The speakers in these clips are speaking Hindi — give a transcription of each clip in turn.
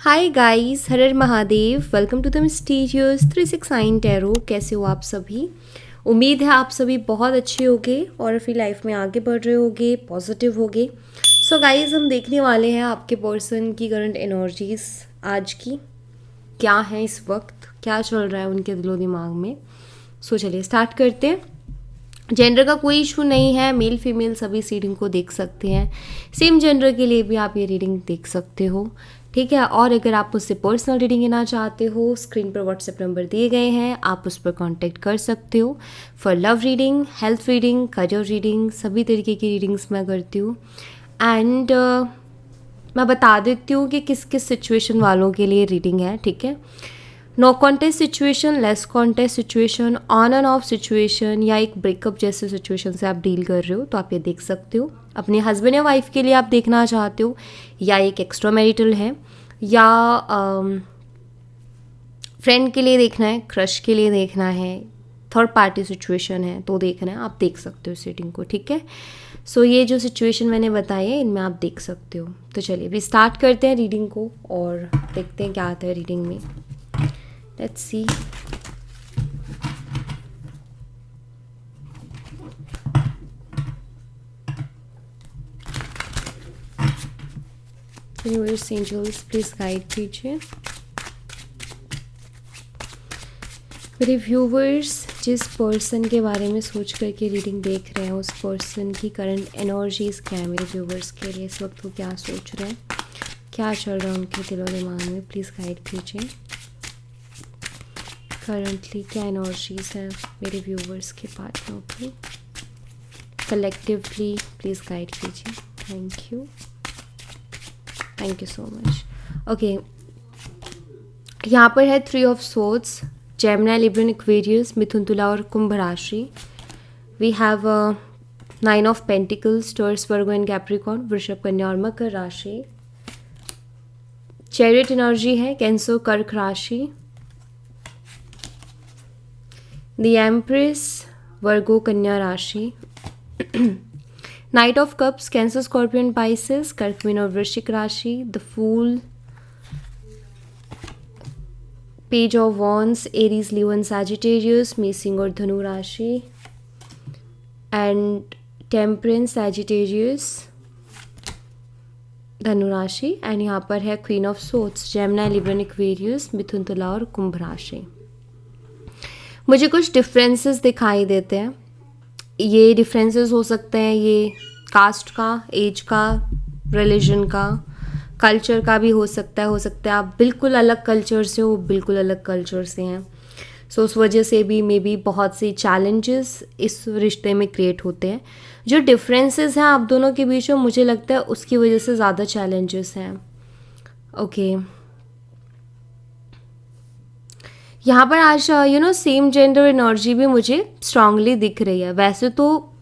Hi guys, Har Har Mahadev. Welcome to the mysterious 369 tarot. कैसे हो आप सभी? उम्मीद है आप सभी बहुत अच्छे होगे और अपनी लाइफ में आगे बढ़ रहे होगे, पॉजिटिव होगे। सो गाइस, हम देखने वाले हैं आपके पर्सन की करंट एनर्जीज आज की क्या है, इस वक्त क्या चल रहा है उनके दिलो दिमाग में। सो चलिए स्टार्ट करते हैं। जेंडर का कोई इशू नहीं है, मेल फीमेल सभी इस रीडिंग को देख सकते हैं। सेम जेंडर के लिए भी आप ये रीडिंग देख सकते हो, ठीक है। और अगर आप मुझसे पर्सनल रीडिंग लेना चाहते हो, स्क्रीन पर व्हाट्सएप नंबर दिए गए हैं, आप उस पर कांटेक्ट कर सकते हो for love reading, health reading, career reading, सभी तरीके की रीडिंग्स मैं करती हूँ। एंड मैं बता देती हूँ कि किस किस सिचुएशन वालों के लिए रीडिंग है, ठीक है। No contest situation, less contest situation, on and off situation या एक ब्रेकअप जैसे सिचुएशन से आप डील कर रहे हो तो आप ये देख सकते हो। अपने हस्बैंड या वाइफ के लिए आप देखना चाहते हो, या एक एक्स्ट्रा मैरिटल है, या फ्रेंड के लिए देखना है, क्रश के लिए देखना है, थर्ड पार्टी सिचुएशन है तो देखना है, आप देख सकते हो इस रीडिंग को, ठीक है। सो ये जो सिचुएशन मैंने बताई है इनमें आप देख सकते हो। तो चलिए अभी स्टार्ट करते हैं रीडिंग को और देखते हैं क्या आता है रीडिंग में। Let's see. Universe angels please guide कीजिए। मेरे व्यूवर्स जिस पर्सन के बारे में सोच करके रीडिंग देख रहे हैं उस पर्सन की करंट एनर्जीज क्या है मेरे व्यूवर्स के लिए, इस वक्त वो क्या सोच रहे हैं, क्या चल रहा है उनके दिलो दिमाग में, प्लीज़ गाइड कीजिए। करंटली क्या एनर्जीज है मेरे व्यूवर्स के पार्टनर की, कलेक्टिवली प्लीज़ गाइड कीजिए। Thank you so much. Okay, यहाँ पर है 3 of swords, Gemini, Libra, Aquarius, मिथुन, तुला और कुंभ राशि। We have 9 of pentacles, Taurus, Virgo and Capricorn, वृषभ, कन्या और मकर राशि। चैरियट एनर्जी है, कैंसर, कर्क राशि। द एम्प्रेस, वर्गो, कन्या राशि। Knight of cups, Cancer, Scorpion, Pisces, कर्क, मीन और वृश्चिक राशि। The fool, page of wands, Aries, Leo and Sagittarius, मेष और धनु राशि। एंड टेम्परेंस, सैजिटेरियस, धनु राशि। एंड यहाँ पर है queen of swords, Gemini, Libra, Aquarius, मिथुन, तुला और कुंभ राशि। मुझे कुछ डिफरेंसेस दिखाई देते हैं। ये डिफरेंसेस हो सकते हैं ये कास्ट का, एज का, रिलीजन का, कल्चर का भी हो सकता है आप बिल्कुल अलग कल्चर से हो, बिल्कुल अलग कल्चर से हैं। सो उस वजह से भी मे बी बहुत सी चैलेंजेस इस रिश्ते में क्रिएट होते हैं। जो डिफरेंसेस हैं आप दोनों के बीच में, मुझे लगता है उसकी वजह से ज़्यादा चैलेंजेस हैं। ओके, यहाँ पर आज सेम जेंडर एनर्जी भी मुझे स्ट्रांगली दिख रही है। वैसे तो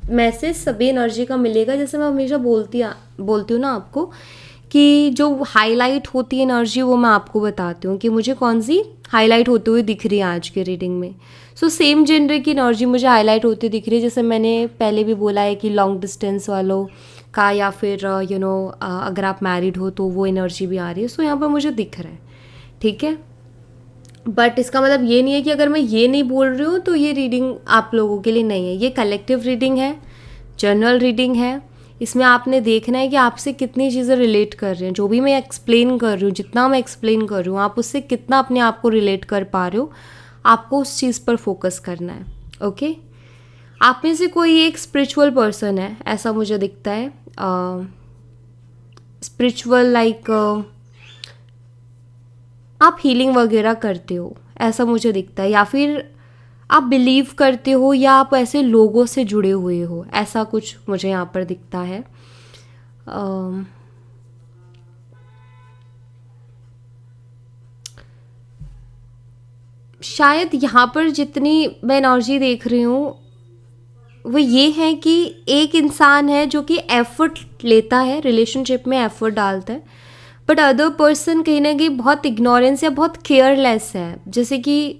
मैसेज सभी एनर्जी का मिलेगा, जैसे मैं हमेशा बोलती हूँ ना आपको कि जो हाईलाइट होती है एनर्जी वो मैं आपको बताती हूँ कि मुझे कौन सी हाईलाइट होते हुए दिख रही है आज के रीडिंग में। सो सेम जेंडर की एनर्जी मुझे हाईलाइट होती दिख रही है, जैसे मैंने पहले भी बोला है कि लॉन्ग डिस्टेंस वालों का, या फिर अगर आप मैरिड हो तो वो एनर्जी भी आ रही है। सो यहाँ पर मुझे दिख रहा है, ठीक है। बट इसका मतलब ये नहीं है कि अगर मैं ये नहीं बोल रही हूँ तो ये रीडिंग आप लोगों के लिए नहीं है। ये कलेक्टिव रीडिंग है, जनरल रीडिंग है। इसमें आपने देखना है कि आपसे कितनी चीज़ें रिलेट कर रहे हैं। जो भी मैं एक्सप्लेन कर रही हूँ, जितना मैं एक्सप्लेन कर रही हूँ, आप उससे कितना अपने आप को रिलेट कर पा रहे हो, आपको उस चीज़ पर फोकस करना है। ओके, आप में से कोई एक स्पिरिचुअल पर्सन है, ऐसा मुझे दिखता है। स्पिरिचुअल लाइक आप हीलिंग वगैरह करते हो, ऐसा मुझे दिखता है, या फिर आप बिलीव करते हो, या आप ऐसे लोगों से जुड़े हुए हो, ऐसा कुछ मुझे यहाँ पर दिखता है। शायद यहाँ पर जितनी मैं एनर्जी देख रही हूँ वो ये है कि एक इंसान है जो कि एफर्ट लेता है, रिलेशनशिप में एफर्ट डालता है, बट अदर पर्सन कहीं ना कहीं बहुत इग्नोरेंस या बहुत केयरलेस है। जैसे कि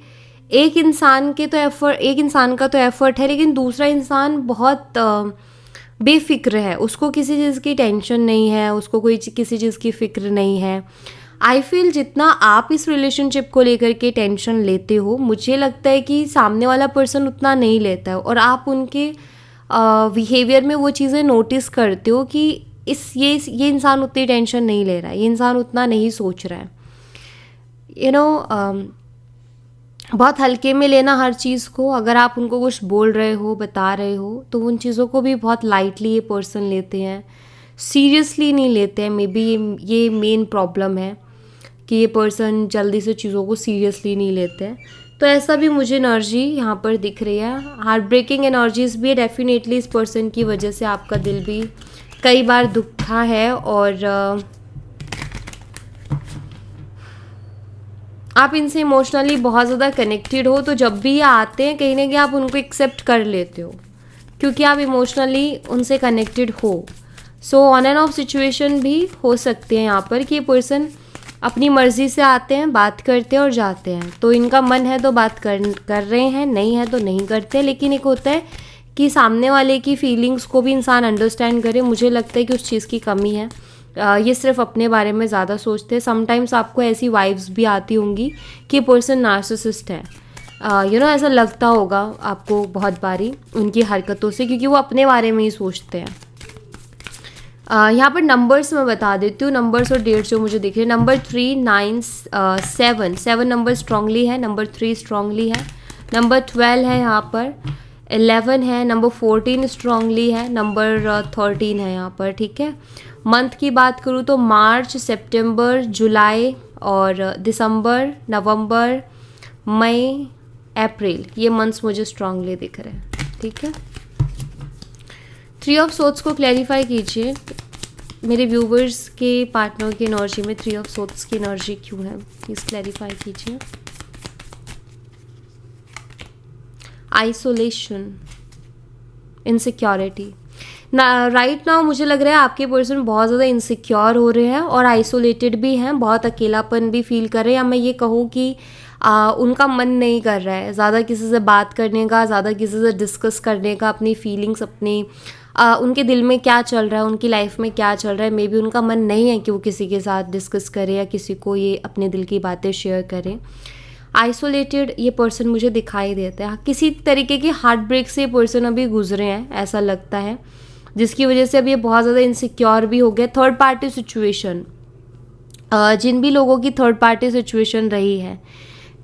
एक इंसान का तो एफर्ट है, लेकिन दूसरा इंसान बहुत बेफिक्र है, उसको किसी चीज़ की टेंशन नहीं है, उसको कोई किसी चीज़ की फ़िक्र नहीं है। आई फील जितना आप इस रिलेशनशिप को लेकर के टेंशन लेते हो, मुझे लगता है कि सामने वाला पर्सन उतना नहीं लेता है, और आप उनके बिहेवियर में वो चीज़ें नोटिस करते हो कि ये इंसान उतनी टेंशन नहीं ले रहा है, ये इंसान उतना नहीं सोच रहा है। बहुत हल्के में लेना हर चीज़ को। अगर आप उनको कुछ बोल रहे हो, बता रहे हो, तो उन चीज़ों को भी बहुत लाइटली ये पर्सन लेते हैं, सीरियसली नहीं लेते हैं। मे बी ये मेन प्रॉब्लम है कि ये पर्सन जल्दी से चीज़ों को सीरियसली नहीं लेते हैं। तो ऐसा भी मुझे एनर्जी यहाँ पर दिख रही है। हार्ट ब्रेकिंग एनर्जीज भी डेफिनेटली इस पर्सन की वजह से आपका दिल भी कई बार दुखा है, और आप इनसे इमोशनली बहुत ज़्यादा कनेक्टेड हो। तो जब भी ये आते हैं, कहीं ना कहीं आप उनको एक्सेप्ट कर लेते हो, क्योंकि आप इमोशनली उनसे कनेक्टेड हो। So on and off situation भी हो सकते हैं यहाँ पर कि ये पर्सन अपनी मर्ज़ी से आते हैं, बात करते हैं और जाते हैं। तो इनका मन है तो बात कर रहे हैं, नहीं है तो नहीं करते। लेकिन एक होता है कि सामने वाले की फीलिंग्स को भी इंसान अंडरस्टैंड करे। मुझे लगता है कि उस चीज़ की कमी है। ये सिर्फ अपने बारे में ज़्यादा सोचते हैं। समटाइम्स आपको ऐसी वाइब्स भी आती होंगी कि पर्सन नार्सिसिस्ट है। ऐसा लगता होगा आपको बहुत बारी उनकी हरकतों से, क्योंकि वो अपने बारे में ही सोचते हैं। यहाँ पर नंबर्स मैं बता देती हूँ, नंबर्स और डेट्स जो मुझे दिख रहे हैं। नंबर 3, 9, 7 नंबर स्ट्रांगली है, नंबर 3 स्ट्रांगली है, नंबर 12 है यहाँ पर, 11 है, नंबर 14 स्ट्रांगली है, नंबर 13 है यहाँ पर। ठीक है, मंथ की बात करूँ तो मार्च, सितंबर, जुलाई और दिसंबर, नवंबर, मई, अप्रैल, ये मंथ्स मुझे स्ट्रांगली दिख रहे हैं। ठीक है, 3 ऑफ सोर्ड्स को क्लैरिफाई कीजिए। मेरे व्यूवर्स के पार्टनर की एनर्जी में 3 ऑफ सोर्ड्स की एनर्जी क्यों है, प्लीज़ क्लैरिफाई कीजिए। Isolation, insecurity. राइट नाउ मुझे लग रहा है आपके पर्सन बहुत ज़्यादा इनसिक्योर हो रहे हैं और आइसोलेटेड भी हैं, बहुत अकेलापन भी फील कर रहे हैं। या मैं ये कहूँ कि उनका मन नहीं कर रहा है ज़्यादा किसी से बात करने का, ज़्यादा किसी से डिस्कस करने का, अपनी फीलिंग्स, अपनी उनके दिल में क्या चल रहा है, उनकी लाइफ में क्या चल रहा है, मे बी उनका मन नहीं है कि वो किसी के साथ डिस्कस करे या किसी को ये अपने दिल की बातें शेयर करें। आइसोलेटेड ये पर्सन मुझे दिखाई देता है। किसी तरीके की हार्ट ब्रेक से ये पर्सन अभी गुजरे हैं, ऐसा लगता है, जिसकी वजह से अब ये बहुत ज़्यादा इनसिक्योर भी हो गया। थर्ड पार्टी सिचुएशन, जिन भी लोगों की थर्ड पार्टी सिचुएशन रही है,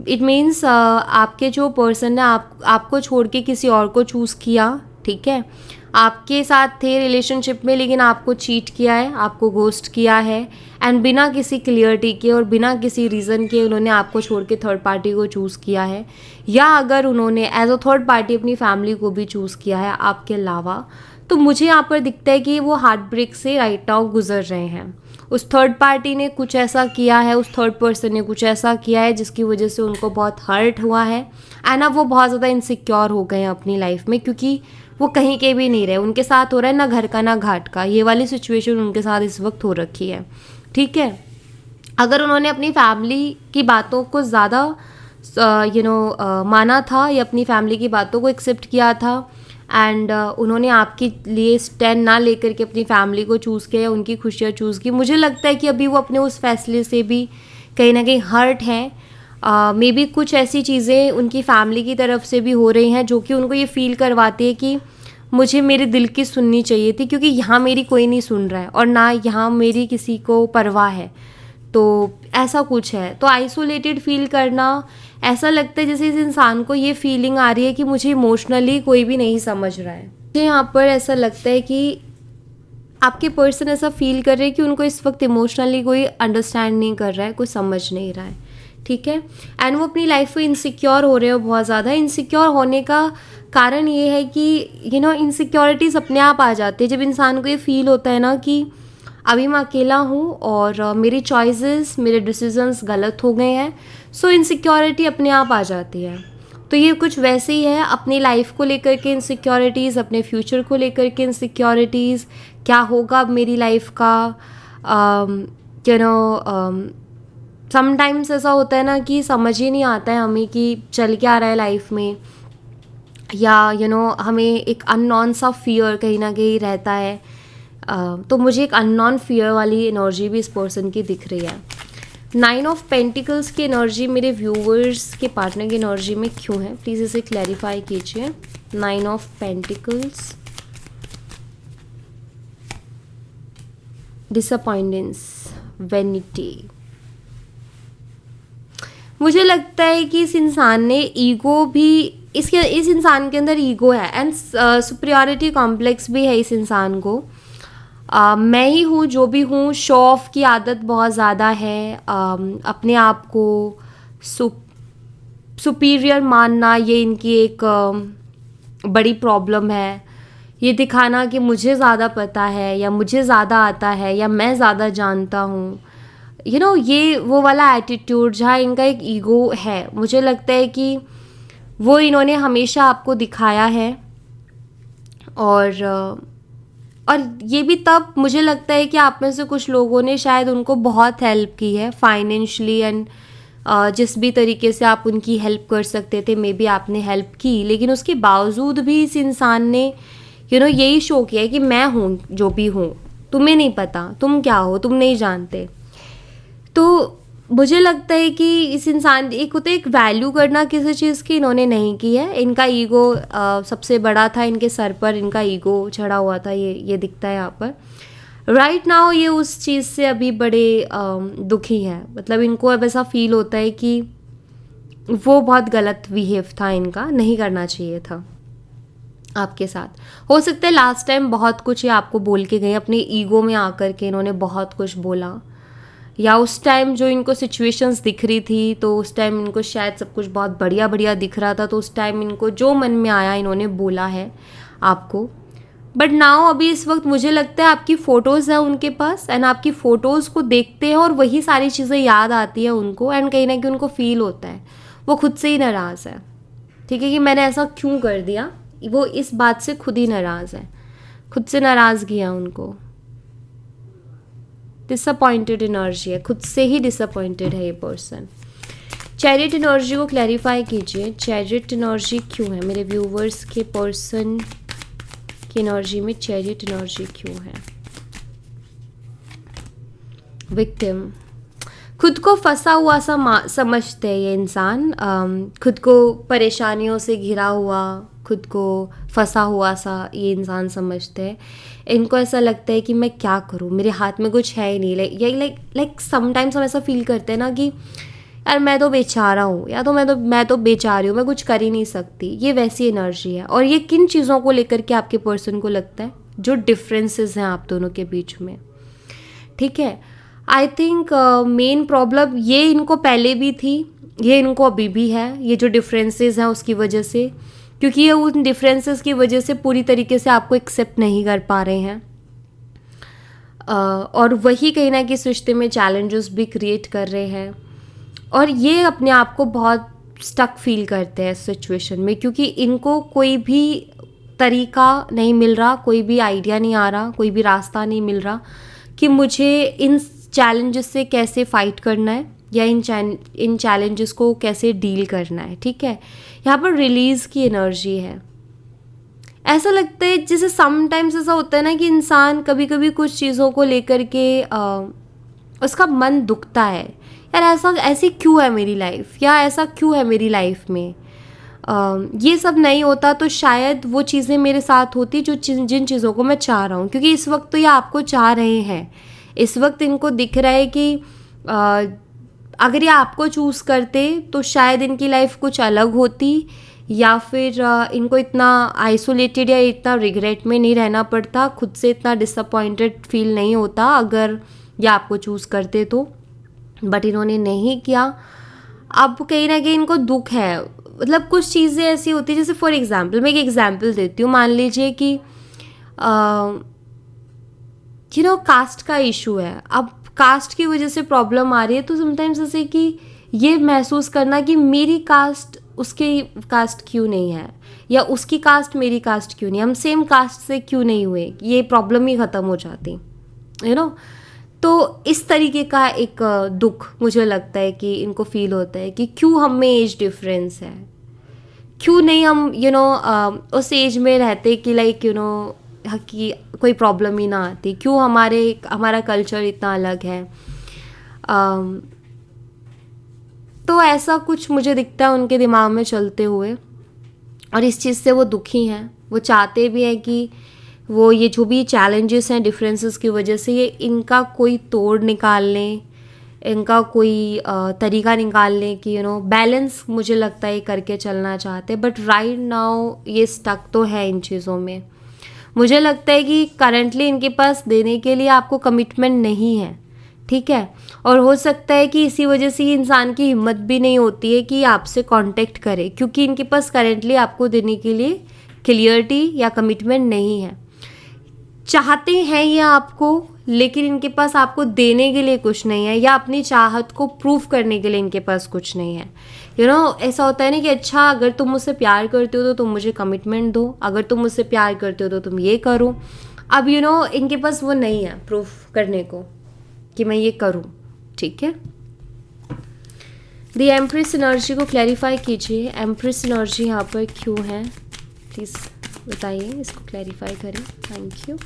इट मीन्स आपके जो पर्सन ने आपको छोड़ के किसी और को चूज़ किया। ठीक है, आपके साथ थे रिलेशनशिप में, लेकिन आपको चीट किया है, आपको घोस्ट किया है, एंड बिना किसी क्लियरिटी के और बिना किसी रीज़न के उन्होंने आपको छोड़ के थर्ड पार्टी को चूज़ किया है। या अगर उन्होंने एज अ थर्ड पार्टी अपनी फैमिली को भी चूज़ किया है आपके अलावा, तो मुझे यहाँ पर दिखता है कि वो हार्ट ब्रेक से राइट नाउ गुजर रहे हैं। उस थर्ड पार्टी ने कुछ ऐसा किया है, उस थर्ड पर्सन ने कुछ ऐसा किया है जिसकी वजह से उनको बहुत हर्ट हुआ है, एंड अब वो बहुत ज़्यादा इनसिक्योर हो गए हैं अपनी लाइफ में, क्योंकि वो कहीं के भी नहीं रहे। उनके साथ हो रहा है ना घर का ना घाट का, ये वाली सिचुएशन उनके साथ इस वक्त हो रखी है। ठीक है, अगर उन्होंने अपनी फैमिली की बातों को ज़्यादा माना था या अपनी फैमिली की बातों को एक्सेप्ट किया था, एंड उन्होंने आपके लिए स्टैंड ना लेकर के अपनी फैमिली को चूज़ किया या उनकी खुशियाँ चूज़ की, मुझे लगता है कि अभी वो अपने उस फैसले से भी कहीं ना कहीं हर्ट हैं। मे बी कुछ ऐसी चीज़ें उनकी फैमिली की तरफ से भी हो रही हैं जो कि उनको ये फील करवाती है कि मुझे मेरे दिल की सुननी चाहिए थी, क्योंकि यहाँ मेरी कोई नहीं सुन रहा है और ना यहाँ मेरी किसी को परवाह है। तो ऐसा कुछ है। तो आइसोलेटेड फील करना, ऐसा लगता है जैसे इस इंसान को ये फीलिंग आ रही है कि मुझे इमोशनली कोई भी नहीं समझ रहा है। मुझे यहाँ पर ऐसा लगता है कि आपके पर्सन ऐसा फील कर रहे हैं कि उनको इस वक्त इमोशनली कोई अंडरस्टैंड नहीं कर रहा है, कोई समझ नहीं रहा है। ठीक है, एंड वो अपनी लाइफ में इनसिक्योर हो रहे हो बहुत ज़्यादा। इनसिक्योर होने का कारण ये है कि इनसिक्योरिटीज़ अपने आप आ जाती है जब इंसान को ये फील होता है ना कि अभी मैं अकेला हूँ और मेरी चॉइसेस, मेरे डिसीजंस गलत हो गए हैं। सो इनसिक्योरिटी अपने आप आ जाती है। तो ये कुछ वैसे ही है, अपनी लाइफ को लेकर के इनसिक्योरिटीज़, अपने फ्यूचर को लेकर के इनसिक्योरिटीज़, क्या होगा अब मेरी लाइफ का। समटाइम्स ऐसा होता है ना कि समझ ही नहीं आता है हमें कि चल क्या रहा है लाइफ में, या हमें एक अननोन सा फियर कहीं ना कहीं रहता है। तो मुझे एक अननोन फियर वाली एनर्जी भी इस पर्सन की दिख रही है। 9 ऑफ पेंटिकल्स की एनर्जी मेरे व्यूवर्स के पार्टनर की एनर्जी में क्यों है, प्लीज़ इसे क्लैरिफाई कीजिए। 9 ऑफ पेंटिकल्स, डिसअपॉइंटेंस, वेनिटी। मुझे लगता है कि इस इंसान ने ईगो भी, इस इंसान के अंदर ईगो है एंड सुपीरियरिटी कॉम्प्लेक्स भी है इस इंसान को। मैं ही हूँ जो भी हूँ, शो ऑफ की आदत बहुत ज़्यादा है। अपने आप को सुपीरियर मानना, ये इनकी एक बड़ी प्रॉब्लम है। ये दिखाना कि मुझे ज़्यादा पता है या मुझे ज़्यादा आता है या मैं ज़्यादा जानता हूँ, ये वो वाला एटीट्यूड जहाँ इनका एक ईगो है। मुझे लगता है कि वो इन्होंने हमेशा आपको दिखाया है। और ये भी तब मुझे लगता है कि आप में से कुछ लोगों ने शायद उनको बहुत हेल्प की है फाइनेंशियली एंड जिस भी तरीके से आप उनकी हेल्प कर सकते थे मे बी आपने हेल्प की, लेकिन उसके बावजूद भी इस इंसान ने यही शो किया है कि मैं हूँ जो भी हूँ, तुम्हें नहीं पता तुम क्या हो, तुम नहीं जानते। तो मुझे लगता है कि इस इंसान एक होता है एक वैल्यू करना किसी चीज़ की, इन्होंने नहीं की है। इनका ईगो सबसे बड़ा था, इनके सर पर इनका ईगो चढ़ा हुआ था, ये दिखता है यहाँ पर। राइट नाउ ये उस चीज़ से अभी बड़े दुखी हैं। मतलब इनको अब ऐसा फील होता है कि वो बहुत गलत बिहेव था, इनका नहीं करना चाहिए था आपके साथ। हो सकता है लास्ट टाइम बहुत कुछ ये आपको बोल के गए, अपने ईगो में आकर के इन्होंने बहुत कुछ बोला, या उस टाइम जो इनको सिचुएशंस दिख रही थी तो उस टाइम इनको शायद सब कुछ बहुत बढ़िया बढ़िया दिख रहा था, तो उस टाइम इनको जो मन में आया इन्होंने बोला है आपको। बट नाउ अभी इस वक्त मुझे लगता है आपकी फ़ोटोज़ हैं उनके पास एंड आपकी फ़ोटोज़ को देखते हैं और वही सारी चीज़ें याद आती हैं उनको, एंड कहीं ना कहीं उनको फील होता है वो खुद से ही नाराज़ है। ठीक है, कि मैंने ऐसा क्यों कर दिया, वो इस बात से खुद ही नाराज़ है, खुद से नाराज़गी है उनको। डिसअपॉइंटेड एनर्जी है, खुद से ही डिसअपॉइंटेड है ये पर्सन। चैरिट एनर्जी को क्लैरिफाई कीजिए, चैरिट एनर्जी क्यों है मेरे व्यूवर्स के पर्सन की एनर्जी में, चैरिट एनर्जी क्यों है। विक्टिम, खुद को फंसा हुआ सा समझते हैं ये इंसान, खुद को परेशानियों से घिरा हुआ, खुद को फंसा हुआ सा ये इंसान समझते हैं। इनको ऐसा लगता है कि मैं क्या करूँ, मेरे हाथ में कुछ है ही नहीं। लाइक समटाइम्स हम ऐसा फील करते हैं ना कि यार मैं तो बेचारा हूँ, या तो मैं तो बेचारी हूँ, मैं कुछ कर ही नहीं सकती। ये वैसी एनर्जी है। और ये किन चीज़ों को लेकर के आपके पर्सन को लगता है, जो डिफरेंसेस हैं आप दोनों के बीच में। ठीक है, आई थिंक मेन प्रॉब्लम ये इनको पहले भी थी, ये इनको अभी भी है, ये जो डिफरेंसेस हैं उसकी वजह से, क्योंकि ये उन डिफरेंसेस की वजह से पूरी तरीके से आपको एक्सेप्ट नहीं कर पा रहे हैं। और वही कहीं ना कहीं इस रिश्ते में चैलेंजेस भी क्रिएट कर रहे हैं। और ये अपने आप को बहुत स्टक फील करते हैं इस सिचुएशन में, क्योंकि इनको कोई भी तरीका नहीं मिल रहा, कोई भी आइडिया नहीं आ रहा, कोई भी रास्ता नहीं मिल रहा कि मुझे इन चैलेंजेस से कैसे फाइट करना है या इन चैलेंजेस को कैसे डील करना है। ठीक है, यहाँ पर रिलीज़ की एनर्जी है। ऐसा लगता है जैसे समटाइम्स ऐसा होता है ना कि इंसान कभी कभी कुछ चीज़ों को लेकर के उसका मन दुखता है, यार ऐसी क्यों है मेरी लाइफ, या ऐसा क्यों है मेरी लाइफ में। ये सब नहीं होता तो शायद वो चीज़ें मेरे साथ होती जो जिन चीज़ों को मैं चाह रहा हूँ, क्योंकि इस वक्त तो ये आपको चाह रहे हैं। इस वक्त इनको दिख रहा है कि अगर ये आपको चूज़ करते तो शायद इनकी लाइफ कुछ अलग होती, या फिर इनको इतना आइसोलेटेड या इतना रिग्रेट में नहीं रहना पड़ता, खुद से इतना डिसअपॉइंटेड फील नहीं होता अगर ये आपको चूज़ करते तो। बट इन्होंने नहीं किया। अब कहीं ना कहीं इनको दुख है। मतलब कुछ चीज़ें ऐसी होती है, जैसे फॉर एग्जांपल मैं एक एग्जांपल देती हूँ। मान लीजिए कि कास्ट का इशू है, अब कास्ट की वजह से प्रॉब्लम आ रही है, तो समटाइम्स जैसे कि ये महसूस करना कि मेरी कास्ट उसकी कास्ट क्यों नहीं है, या उसकी कास्ट मेरी कास्ट क्यों नहीं, हम सेम कास्ट से क्यों नहीं हुए, ये प्रॉब्लम ही ख़त्म हो जाती तो इस तरीके का एक दुख मुझे लगता है कि इनको फील होता है कि क्यों हम में एज डिफरेंस है, क्यों नहीं हम उस एज में रहते कि लाइक कि कोई प्रॉब्लम ही ना आती, क्यों हमारा कल्चर इतना अलग है। तो ऐसा कुछ मुझे दिखता है उनके दिमाग में चलते हुए, और इस चीज़ से वो दुखी हैं। वो चाहते भी हैं कि वो ये जो भी चैलेंजेस हैं डिफरेंसेस की वजह से, ये इनका कोई तोड़ निकाल लें, इनका कोई तरीका निकाल लें कि बैलेंस, मुझे लगता है ये करके चलना चाहते हैं। बट राइट नाउ ये स्टक तो है इन चीज़ों में। मुझे लगता है कि करंटली इनके पास देने के लिए आपको कमिटमेंट नहीं है, ठीक है। और हो सकता है कि इसी वजह से ये इंसान की हिम्मत भी नहीं होती है कि आपसे कांटेक्ट करे, क्योंकि इनके पास करंटली आपको देने के लिए क्लियरिटी या कमिटमेंट नहीं है। चाहते हैं ये आपको, लेकिन इनके पास आपको देने के लिए कुछ नहीं है, या अपनी चाहत को प्रूफ करने के लिए इनके पास कुछ नहीं है। ऐसा होता है ना कि अच्छा, अगर तुम मुझसे प्यार करते हो तो तुम मुझे कमिटमेंट दो, अगर तुम मुझसे प्यार करते हो तो तुम ये करो। अब इनके पास वो नहीं है प्रूफ करने को कि मैं ये करूँ, ठीक है। द एम्प्रेस एनर्जी को क्लैरिफाई कीजिए। एम्प्रेस एनर्जी यहाँ पर क्यों है, प्लीज़ बताइए, इसको क्लैरिफाई करें। Thank you.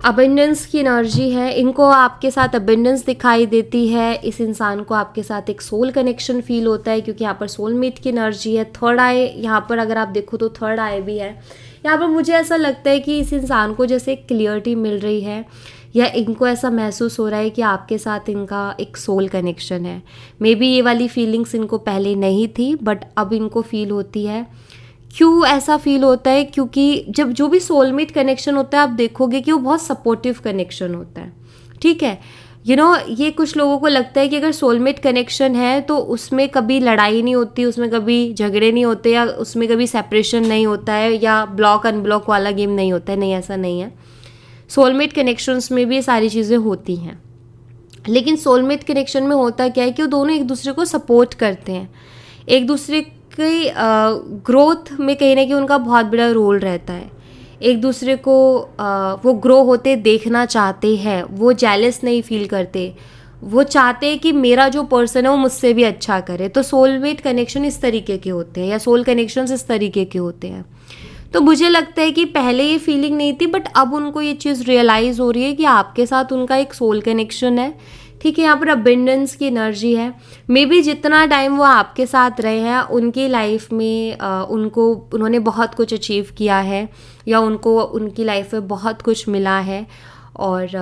अबेंडेंस की एनर्जी है, इनको आपके साथ अबेंडेंस दिखाई देती है। इस इंसान को आपके साथ एक सोल कनेक्शन फील होता है, क्योंकि यहाँ पर सोलमेट की एनर्जी है। थर्ड आई, यहाँ पर अगर आप देखो तो थर्ड आई भी है। यहाँ पर मुझे ऐसा लगता है कि इस इंसान को जैसे एक क्लियरिटी मिल रही है, या इनको ऐसा महसूस हो रहा है कि आपके साथ इनका एक सोल कनेक्शन है। मे बी ये वाली फीलिंग्स इनको पहले नहीं थी, बट अब इनको फील होती है। क्यों ऐसा फील होता है? क्योंकि जब जो भी सोलमेट कनेक्शन होता है, आप देखोगे कि वो बहुत सपोर्टिव कनेक्शन होता है, ठीक है। ये कुछ लोगों को लगता है कि अगर सोलमेट कनेक्शन है तो उसमें कभी लड़ाई नहीं होती, उसमें कभी झगड़े नहीं होते, या उसमें कभी सेपरेशन नहीं होता है, या ब्लॉक अनब्लॉक वाला गेम नहीं होता है। नहीं, ऐसा नहीं है। सोलमेट कनेक्शंस में भी ये सारी चीज़ें होती हैं, लेकिन सोलमेट कनेक्शन में होता क्या है कि वो दोनों एक दूसरे को सपोर्ट करते हैं। एक दूसरे की ग्रोथ में कहीं ना कहीं उनका बहुत बड़ा रोल रहता है। एक दूसरे को वो ग्रो होते देखना चाहते हैं, वो जेलस नहीं फील करते, वो चाहते हैं कि मेरा जो पर्सन है वो मुझसे भी अच्छा करे। तो सोलमेट कनेक्शन इस तरीके के होते हैं, या सोल कनेक्शंस इस तरीके के होते हैं। तो मुझे लगता है कि पहले ये फीलिंग नहीं थी, बट अब उनको ये चीज़ रियलाइज़ हो रही है कि आपके साथ उनका एक सोल कनेक्शन है, ठीक है। यहाँ पर अबेंडेंस की एनर्जी है। मे बी जितना टाइम वो आपके साथ रहे हैं उनकी लाइफ में उन्होंने बहुत कुछ अचीव किया है, या उनको उनकी लाइफ में बहुत कुछ मिला है, और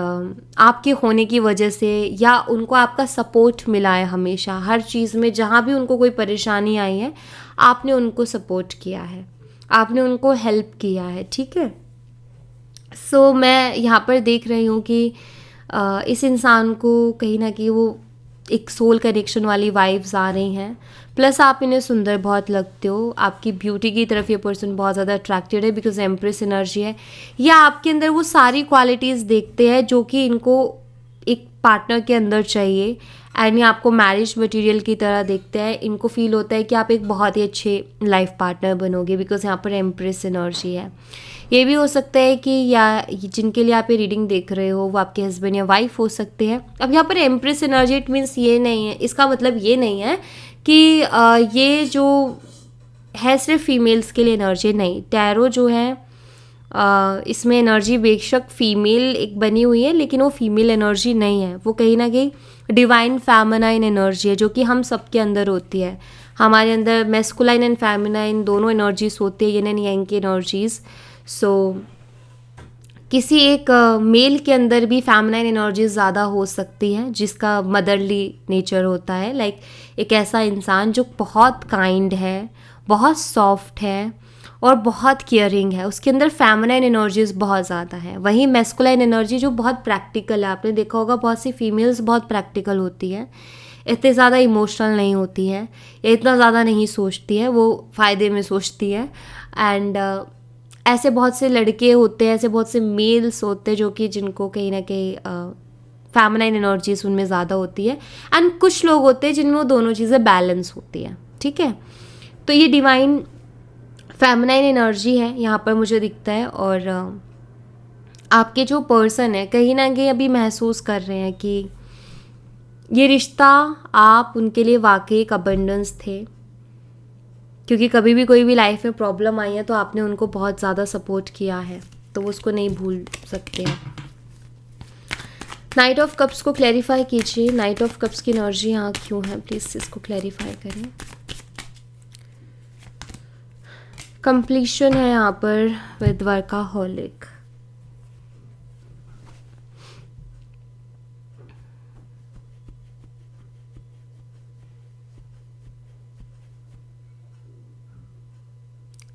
आपके होने की वजह से, या उनको आपका सपोर्ट मिला है हमेशा हर चीज़ में। जहाँ भी उनको कोई परेशानी आई है, आपने उनको सपोर्ट किया है, आपने उनको हेल्प किया है, ठीक है। सो मैं यहाँ पर देख रही हूँ कि इस इंसान को कहीं ना कहीं वो एक सोल कनेक्शन वाली वाइब्स आ रही हैं। प्लस आप इन्हें सुंदर बहुत लगते हो, आपकी ब्यूटी की तरफ ये पर्सन बहुत ज़्यादा अट्रैक्टेड है, बिकॉज एम्प्रेस एनर्जी है। या आपके अंदर वो सारी क्वालिटीज़ देखते हैं जो कि इनको एक पार्टनर के अंदर चाहिए, एंड ये आपको मैरिज मटेरियल की तरह देखते हैं। इनको फील होता है कि आप एक बहुत ही अच्छे लाइफ पार्टनर बनोगे, बिकॉज यहाँ पर एम्प्रेस एनर्जी है। ये भी हो सकता है कि या जिनके लिए आप ये रीडिंग देख रहे हो वो आपके हस्बैंड या वाइफ हो सकते हैं। अब यहाँ पर एम्प्रेस एनर्जी, इट मीन्स ये नहीं है, इसका मतलब ये नहीं है कि ये जो है सिर्फ फीमेल्स के लिए एनर्जी नहीं। टैरो जो है इसमें एनर्जी बेशक फीमेल एक बनी हुई है, लेकिन वो फीमेल एनर्जी नहीं है। वो कहीं ना कहीं डिवाइन फेमिनाइन एनर्जी है, जो कि हम सबके अंदर होती है। हमारे अंदर मैस्कुलाइन एंड फेमिनाइन दोनों एनर्जीज होती है, यिन एंड यांग की एनर्जीज। सो किसी एक मेल के अंदर भी फेमिनाइन एनर्जीज ज़्यादा हो सकती हैं, जिसका मदरली नेचर होता है। लाइक एक ऐसा इंसान जो बहुत काइंड है, बहुत सॉफ्ट है और बहुत केयरिंग है, उसके अंदर फेमिनाइन एनर्जीज बहुत ज़्यादा है। वहीं मैस्कुलाइन एनर्जी जो बहुत प्रैक्टिकल है, आपने देखा होगा बहुत सी फीमेल्स बहुत प्रैक्टिकल होती हैं, इतने ज़्यादा इमोशनल नहीं होती हैं, या इतना ज़्यादा नहीं सोचती है, वो फ़ायदे में सोचती है। एंड ऐसे बहुत से लड़के होते हैं, ऐसे बहुत से मेल्स होते हैं जो कि जिनको कहीं ना कहीं फेमिनाइन एनर्जीज उनमें ज़्यादा होती है। एंड कुछ लोग होते हैं जिनमें वो दोनों चीज़ें बैलेंस होती हैं, ठीक है। तो ये डिवाइन फेमिनाइन एनर्जी है यहाँ पर मुझे दिखता है। और आपके जो पर्सन है कहीं ना कहीं अभी महसूस कर रहे हैं कि ये रिश्ता आप उनके लिए वाकई एक अबंडेंस थे, क्योंकि कभी भी कोई भी लाइफ में प्रॉब्लम आई है तो आपने उनको बहुत ज़्यादा सपोर्ट किया है, तो वो उसको नहीं भूल सकते हैं। नाइट ऑफ कप्स को क्लैरिफाई कीजिए, नाइट ऑफ कप्स की एनर्जी यहाँ क्यों है, प्लीज़ इसको क्लैरिफाई करें। कंप्लीशन है यहाँ पर with workaholic.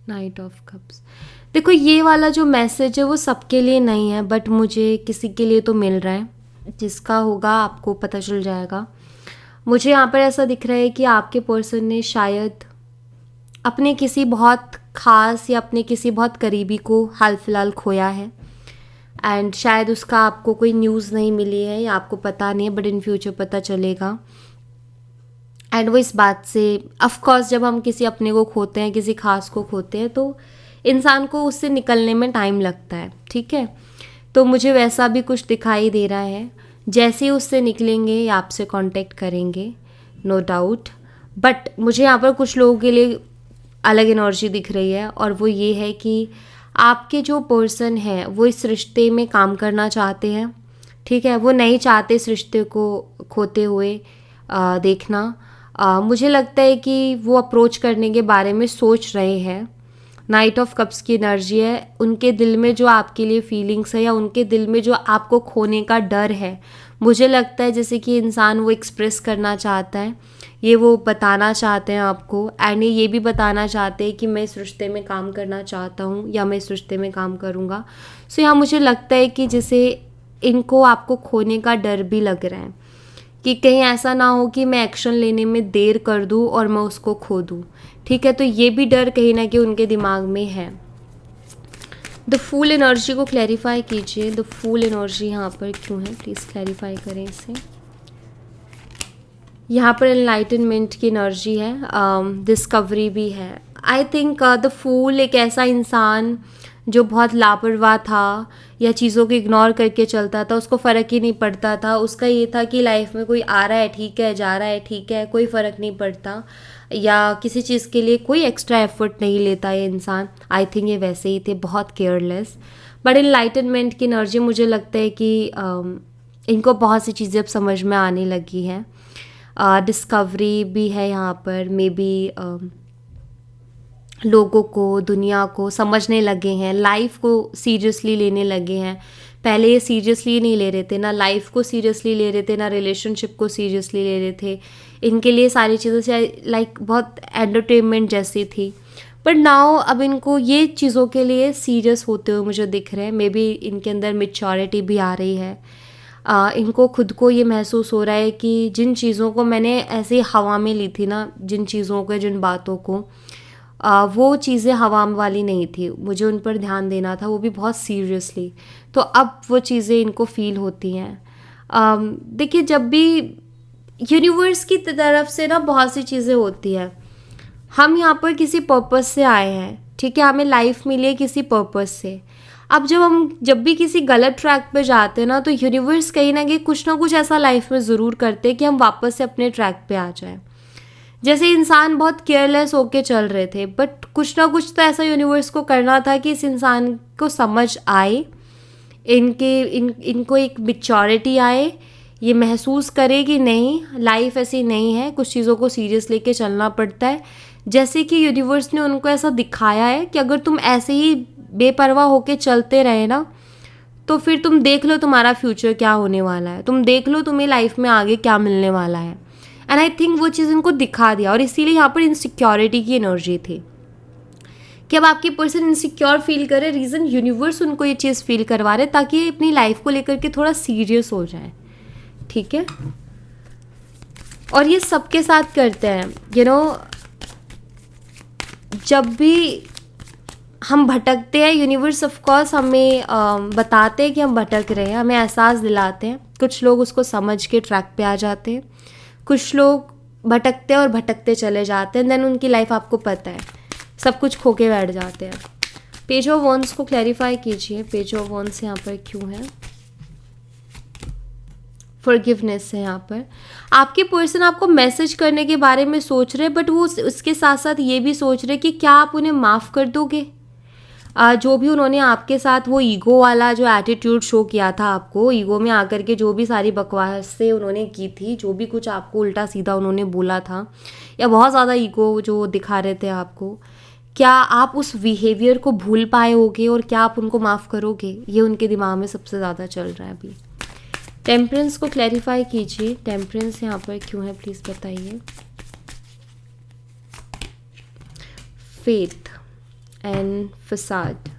Night of cups, देखो ये वाला जो मैसेज है वो सबके लिए नहीं है, बट मुझे किसी के लिए तो मिल रहा है, जिसका होगा आपको पता चल जाएगा। मुझे यहाँ पर ऐसा दिख रहा है कि आपके पर्सन ने शायद अपने किसी बहुत ख़ास या अपने किसी बहुत करीबी को हाल फिलहाल खोया है, एंड शायद उसका आपको कोई न्यूज़ नहीं मिली है या आपको पता नहीं है, बट इन फ्यूचर पता चलेगा। एंड वो इस बात से, ऑफ कोर्स जब हम किसी अपने को खोते हैं, किसी खास को खोते हैं, तो इंसान को उससे निकलने में टाइम लगता है, ठीक है। तो मुझे वैसा भी कुछ दिखाई दे रहा है, जैसे ही उससे निकलेंगे या आपसे कांटेक्ट करेंगे, नो डाउट। बट मुझे यहाँ पर कुछ लोगों के लिए अलग एनर्जी दिख रही है, और वो ये है कि आपके जो पर्सन है वो इस रिश्ते में काम करना चाहते हैं, ठीक है। वो नहीं चाहते इस रिश्ते को खोते हुए देखना। मुझे लगता है कि वो अप्रोच करने के बारे में सोच रहे हैं। नाइट ऑफ कप्स की एनर्जी है, उनके दिल में जो आपके लिए फीलिंग्स है या उनके दिल में जो आपको खोने का डर है, मुझे लगता है जैसे कि इंसान वो एक्सप्रेस करना चाहता है, ये वो बताना चाहते हैं आपको, एंड ये भी बताना चाहते हैं कि मैं इस रिश्ते में काम करना चाहता हूँ या मैं इस रिश्ते में काम करूँगा। सो यहाँ मुझे लगता है कि जैसे इनको आपको खोने का डर भी लग रहा है कि कहीं ऐसा ना हो कि मैं एक्शन लेने में देर कर दूँ और मैं उसको खो दूँ, ठीक है। तो ये भी डर कहीं ना कहीं उनके दिमाग में है। द फूल एनर्जी को क्लैरिफाई कीजिए, द फूल एनर्जी यहाँ पर क्यों है, प्लीज़ क्लैरिफाई करें इसे। यहाँ पर एनलाइटनमेंट की एनर्जी है, डिस्कवरी भी है। आई थिंक द फूल एक ऐसा इंसान जो बहुत लापरवाह था या चीज़ों को इग्नोर करके चलता था, उसको फ़र्क ही नहीं पड़ता था। उसका ये था कि लाइफ में कोई आ रहा है ठीक है, जा रहा है ठीक है, कोई फ़र्क नहीं पड़ता, या किसी चीज़ के लिए कोई एक्स्ट्रा एफर्ट नहीं लेता ये इंसान। आई थिंक ये वैसे ही थे, बहुत केयरलेस। बट एनलाइटनमेंट की एनर्जी, मुझे लगता है कि इनको बहुत सी चीज़ें अब समझ में आने लगी हैं। डिस्कवरी भी है यहाँ पर, मे बी लोगों को, दुनिया को समझने लगे हैं, लाइफ को सीरियसली लेने लगे हैं। पहले ये सीरियसली नहीं ले रहे थे, ना लाइफ को सीरियसली ले रहे थे, ना रिलेशनशिप को सीरियसली ले रहे थे। इनके लिए सारी चीज़ें से लाइक बहुत एंटरटेनमेंट जैसी थी, बट नाउ अब इनको ये चीज़ों के लिए सीरियस होते हुए मुझे दिख रहे हैं। मे बी इनके अंदर मैच्योरिटी भी आ रही है। इनको खुद को ये महसूस हो रहा है कि जिन चीज़ों को मैंने ऐसे हवा में ली थी ना, जिन चीज़ों को, जिन बातों को, वो चीज़ें हवा वाली नहीं थी, मुझे उन पर ध्यान देना था, वो भी बहुत सीरियसली। तो अब वो चीज़ें इनको फील होती हैं। देखिए, जब भी यूनिवर्स की तरफ से ना बहुत सी चीज़ें होती हैं, हम यहाँ पर किसी पर्पस से आए हैं, ठीक है, हमें लाइफ मिली है किसी पर्पस से। अब जब भी किसी गलत ट्रैक पे जाते हैं ना, तो यूनिवर्स कहीं ना कहीं कुछ ना कुछ ऐसा लाइफ में ज़रूर करते हैं कि हम वापस से अपने ट्रैक पे आ जाएं। जैसे इंसान बहुत केयरलेस होके चल रहे थे, बट कुछ ना कुछ तो ऐसा यूनिवर्स को करना था कि इस इंसान को समझ आए, इनको एक मैच्योरिटी आए, ये महसूस करे कि नहीं, लाइफ ऐसी नहीं है, कुछ चीज़ों को सीरियस लेके चलना पड़ता है। जैसे कि यूनिवर्स ने उनको ऐसा दिखाया है कि अगर तुम ऐसे ही बेपरवाह होके चलते रहे ना, तो फिर तुम देख लो तुम्हारा फ्यूचर क्या होने वाला है, तुम देख लो तुम्हें लाइफ में आगे क्या मिलने वाला है। एंड आई थिंक वो चीज़ इनको दिखा दिया, और इसीलिए यहाँ पर इनसिक्योरिटी की एनर्जी थी कि अब आपकी पर्सन इनसिक्योर फील करे। रीज़न यूनिवर्स उनको ये चीज़ फील करवा रहे ताकि ये अपनी लाइफ को लेकर के थोड़ा सीरियस हो जाए, ठीक है। और ये सबके साथ करते हैं, यू नो, जब भी हम भटकते हैं, यूनिवर्स ऑफ कोर्स हमें बताते हैं कि हम भटक रहे हैं, हमें एहसास दिलाते हैं। कुछ लोग उसको समझ के ट्रैक पे आ जाते हैं, कुछ लोग भटकते हैं और भटकते चले जाते हैं, देन उनकी लाइफ आपको पता है सब कुछ खो के बैठ जाते हैं। पेज ऑफ वॉन्ड्स को क्लैरिफाई कीजिए, पेज ऑफ वॉन्ड्स यहाँ पर क्यों है। फॉरगिवनेस है यहाँ पर। आपके पर्सन आपको मैसेज करने के बारे में सोच रहे हैं, बट वो उसके साथ साथ ये भी सोच रहे कि क्या आप उन्हें माफ़ कर दोगे। जो भी उन्होंने आपके साथ वो ईगो वाला जो एटीट्यूड शो किया था, आपको ईगो में आकर के जो भी सारी बकवास से उन्होंने की थी, जो भी कुछ आपको उल्टा सीधा उन्होंने बोला था या बहुत ज़्यादा ईगो जो दिखा रहे थे आपको, क्या आप उस बिहेवियर को भूल पाए होगे और क्या आप उनको माफ़ करोगे? ये उनके दिमाग में सबसे ज़्यादा चल रहा है अभी। टेम्परेंस को क्लैरिफाई कीजिए, टेम्परेंस यहाँ पर क्यों है प्लीज़ बताइए। फेथ एंड फसाद।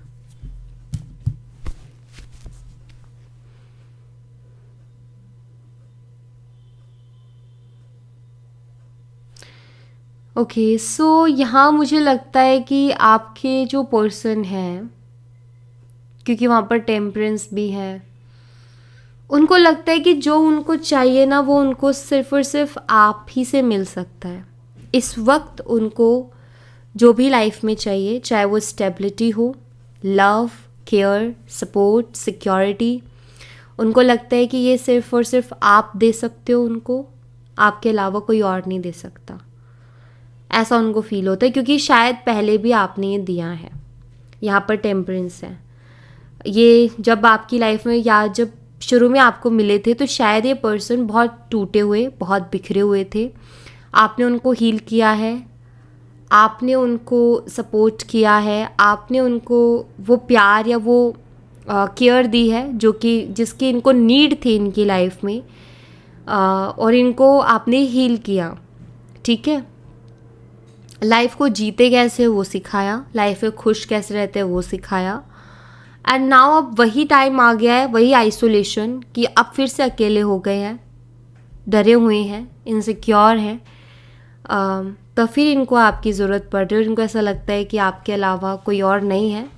ओके, सो यहाँ मुझे लगता है कि आपके जो पर्सन हैं, क्योंकि वहाँ पर टेम्परेंस भी है, उनको लगता है कि जो उनको चाहिए ना वो उनको सिर्फ और सिर्फ आप ही से मिल सकता है। इस वक्त उनको जो भी लाइफ में चाहिए, चाहे वो स्टेबिलिटी हो, लव, केयर, सपोर्ट, सिक्योरिटी, उनको लगता है कि ये सिर्फ और सिर्फ आप दे सकते हो उनको, आपके अलावा कोई और नहीं दे सकता। ऐसा उनको फील होता है क्योंकि शायद पहले भी आपने ये दिया है। यहाँ पर टेम्परेंस है। ये जब आपकी लाइफ में या जब शुरू में आपको मिले थे तो शायद ये पर्सन बहुत टूटे हुए, बहुत बिखरे हुए थे। आपने उनको हील किया है, आपने उनको सपोर्ट किया है, आपने उनको वो प्यार या वो केयर दी है जो कि जिसकी इनको नीड थी इनकी लाइफ में, और इनको आपने हील किया। ठीक है, लाइफ को जीते कैसे वो सिखाया, लाइफ में खुश कैसे रहते हैं वो सिखाया। एंड नाउ अब वही टाइम आ गया है, वही आइसोलेशन, कि अब फिर से अकेले हो गए हैं, डरे हुए हैं, इनसिक्योर हैं। तो फिर इनको आपकी ज़रूरत पड़ रही है और इनको ऐसा लगता है कि आपके अलावा कोई और नहीं है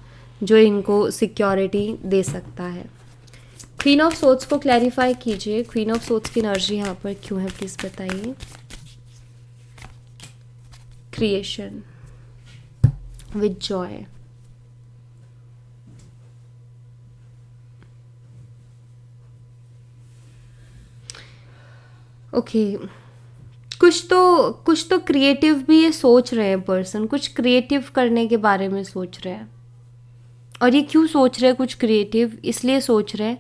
जो इनको सिक्योरिटी दे सकता है। क्वीन ऑफ सोर्ड्स को क्लैरिफाई कीजिए, क्वीन ऑफ सोर्ड्स की एनर्जी यहाँ पर क्यों है प्लीज़ बताइए। Creation with Joy. ओके, कुछ तो क्रिएटिव भी ये सोच रहे हैं पर्सन, कुछ क्रिएटिव करने के बारे में सोच रहे हैं। और ये क्यों सोच रहे हैं कुछ क्रिएटिव? इसलिए सोच रहे हैं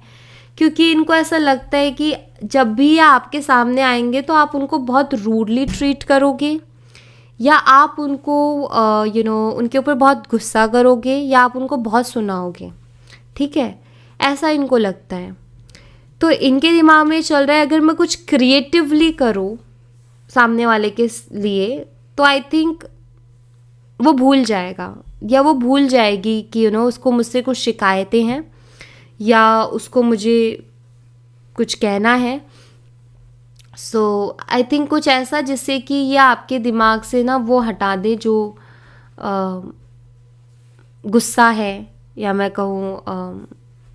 क्योंकि इनको ऐसा लगता है कि जब भी ये आपके सामने आएंगे तो आप उनको बहुत रूडली ट्रीट करोगे, या आप उनको उनके ऊपर बहुत गुस्सा करोगे, या आप उनको बहुत सुनाओगे। ठीक है, ऐसा इनको लगता है। तो इनके दिमाग में चल रहा है अगर मैं कुछ क्रिएटिवली करूँ सामने वाले के लिए तो आई थिंक वो भूल जाएगा या वो भूल जाएगी कि उसको मुझसे कुछ शिकायतें हैं या उसको मुझे कुछ कहना है। सो आई थिंक कुछ ऐसा जिससे कि ये आपके दिमाग से ना वो हटा दे जो गुस्सा है, या मैं कहूँ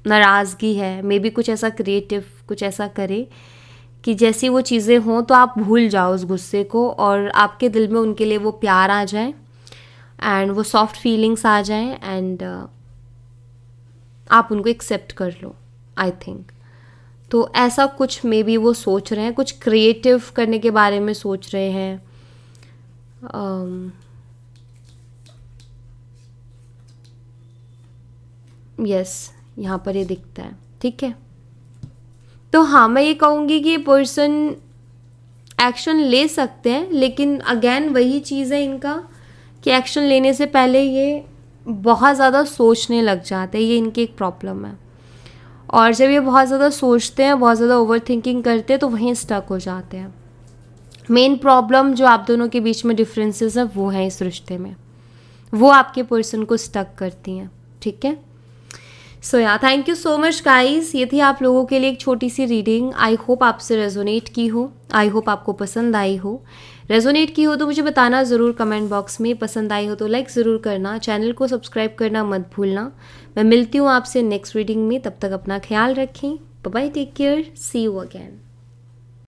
नाराज़गी है। मे बी कुछ ऐसा क्रिएटिव, कुछ ऐसा करे कि जैसी वो चीज़ें हों तो आप भूल जाओ उस गुस्से को और आपके दिल में उनके लिए वो प्यार आ जाए एंड वो सॉफ्ट फीलिंग्स आ जाएं एंड आप उनको एक्सेप्ट कर लो। आई थिंक तो ऐसा कुछ मे बी वो सोच रहे हैं, कुछ क्रिएटिव करने के बारे में सोच रहे हैं। यस, यहाँ पर ये दिखता है। ठीक है, तो हाँ मैं ये कहूँगी कि ये पर्सन एक्शन ले सकते हैं, लेकिन अगेन वही चीज़ है इनका कि एक्शन लेने से पहले ये बहुत ज़्यादा सोचने लग जाते हैं। ये इनकी एक प्रॉब्लम है, और जब ये बहुत ज़्यादा सोचते हैं, बहुत ज़्यादा ओवर थिंकिंग करते हैं तो वहीं स्टक हो जाते हैं। मेन प्रॉब्लम जो आप दोनों के बीच में डिफरेंसेस है वो है इस रिश्ते में, वो आपके पर्सन को स्टक करती हैं। ठीक है, सो या thank you so much guys. ये थी आप लोगों के लिए एक छोटी सी रीडिंग। आई होप आपसे रेजोनेट की हो, आई होप आपको पसंद आई हो। रेजोनेट की हो तो मुझे बताना ज़रूर कमेंट बॉक्स में, पसंद आई हो तो लाइक ज़रूर करना, चैनल को सब्सक्राइब करना मत भूलना। मैं मिलती हूँ आपसे नेक्स्ट रीडिंग में, तब तक अपना ख्याल रखें। Bye bye, take care, see you again.